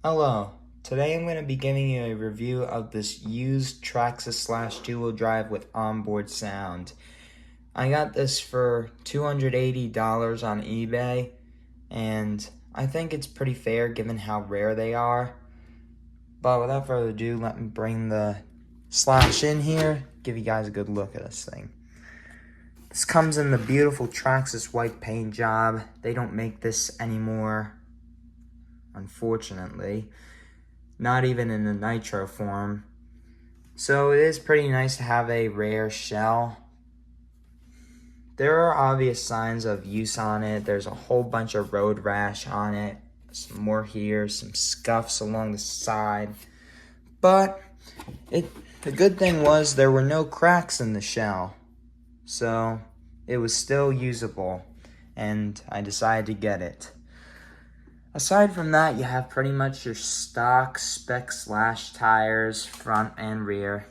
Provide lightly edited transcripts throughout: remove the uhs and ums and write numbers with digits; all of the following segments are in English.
Hello, today I'm going to be giving you a review of this used Traxxas Slash two-wheel drive with onboard sound. I got this for $280 on eBay, and I think it's pretty fair given how rare they are. But without further ado, let me bring the Slash in here, give you guys a good look at this thing. This comes in the beautiful Traxxas white paint job. They don't make this anymore, unfortunately. Not even in the nitro form. So it is pretty nice to have a rare shell. There are obvious signs of use on it. There's a whole bunch of road rash on it. Some more here, some scuffs along the side. But the good thing was there were no cracks in the shell. So it was still usable, and I decided to get it. Aside from that, you have pretty much your stock spec Slash tires, front and rear.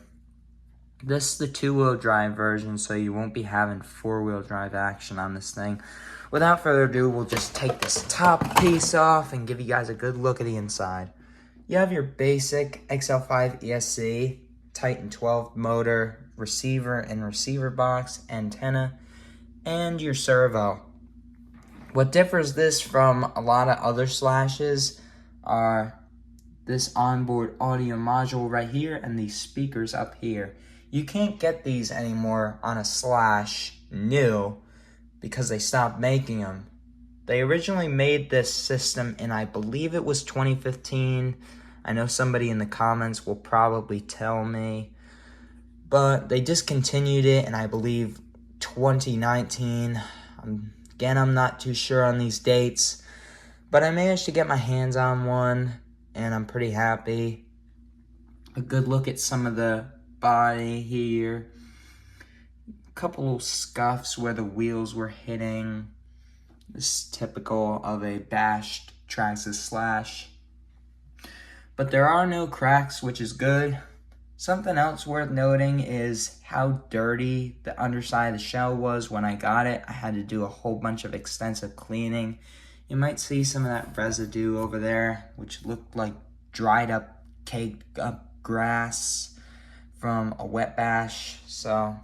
This is the two-wheel drive version, so you won't be having four-wheel drive action on this thing. Without further ado, we'll just take this top piece off and give you guys a good look at the inside. You have your basic XL5 ESC, Titan 12 motor, receiver and receiver box, antenna, and your servo. What differs this from a lot of other Slashes are this onboard audio module right here and these speakers up here. You can't get these anymore on a Slash new because they stopped making them. They originally made this system in, I believe it was 2015. I know somebody in the comments will probably tell me. But they discontinued it in, I believe, 2019. Again, I'm not too sure on these dates, but I managed to get my hands on one, and I'm pretty happy. A good look at some of the body here. A couple little scuffs where the wheels were hitting. This is typical of a bashed Traxxas Slash. But there are no cracks, which is good. Something else worth noting is how dirty the underside of the shell was when I got it. I had to do a whole bunch of extensive cleaning. You might see some of that residue over there, which looked like dried up, caked up grass from a wet bash. So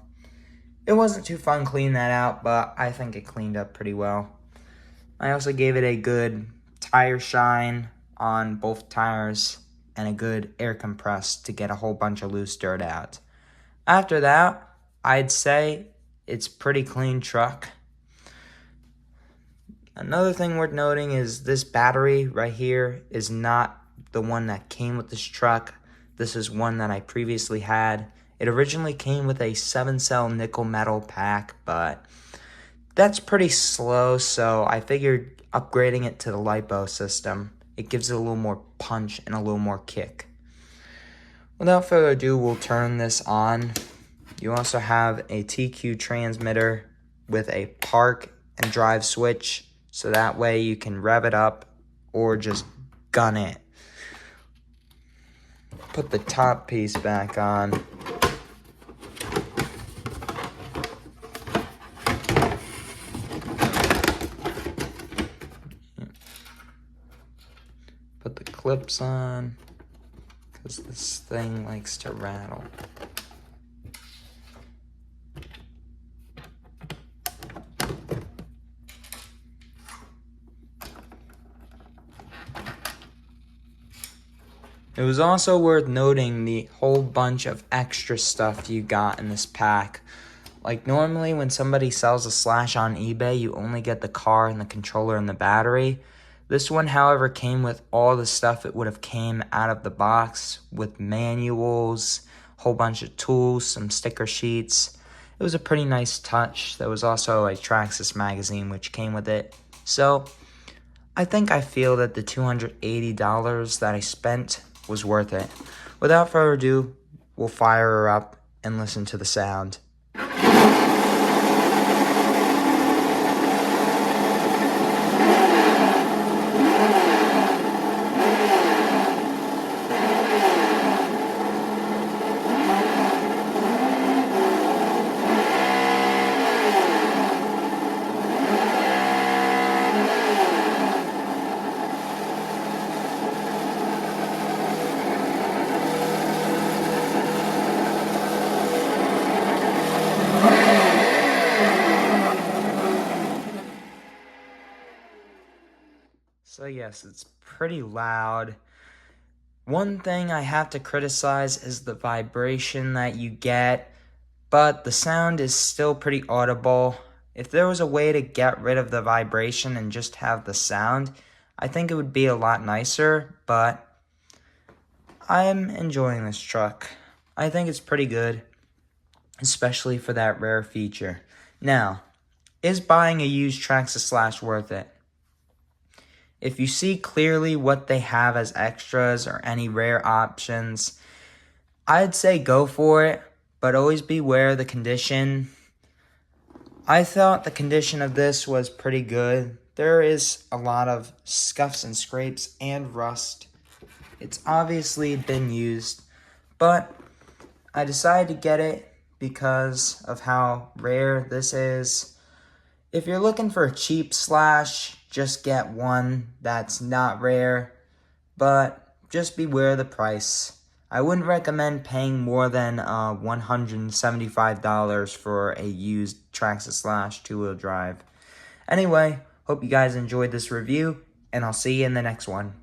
it wasn't too fun cleaning that out, but I think it cleaned up pretty well. I also gave it a good tire shine on both tires and a good air compress to get a whole bunch of loose dirt out. After that, I'd say it's pretty clean truck. Another thing worth noting is this battery right here is not the one that came with this truck. This is one that I previously had. It originally came with a 7-cell nickel metal pack, but that's pretty slow, so I figured upgrading it to the LiPo system. It gives it a little more punch and a little more kick. Without further ado, we'll turn this on. You also have a TQ transmitter with a park and drive switch, so that way you can rev it up or just gun it. Put the top piece back on. Put the clips on, because this thing likes to rattle. It was also worth noting the whole bunch of extra stuff you got in this pack. Like normally when somebody sells a Slash on eBay, you only get the car and the controller and the battery. This one, however, came with all the stuff it would have came out of the box, with manuals, a whole bunch of tools, some sticker sheets. It was a pretty nice touch. There was also a Traxxas magazine which came with it. So I feel that the $280 that I spent was worth it. Without further ado, we'll fire her up and listen to the sound. yes, it's pretty loud. One thing I have to criticize is the vibration that you get, but the sound is still pretty audible. If there was a way to get rid of the vibration and just have the sound, I think it would be a lot nicer, but I'm enjoying this truck. I think it's pretty good, especially for that rare feature. Now, is buying a used Traxxas Slash worth it? If you see clearly what they have as extras or any rare options, I'd say go for it, but always beware the condition. I thought the condition of this was pretty good. There is a lot of scuffs and scrapes and rust. It's obviously been used, but I decided to get it because of how rare this is. If you're looking for a cheap Slash, just get one that's not rare, but just beware the price. I wouldn't recommend paying more than $175 for a used Traxxas Slash two-wheel drive. Anyway, hope you guys enjoyed this review, and I'll see you in the next one.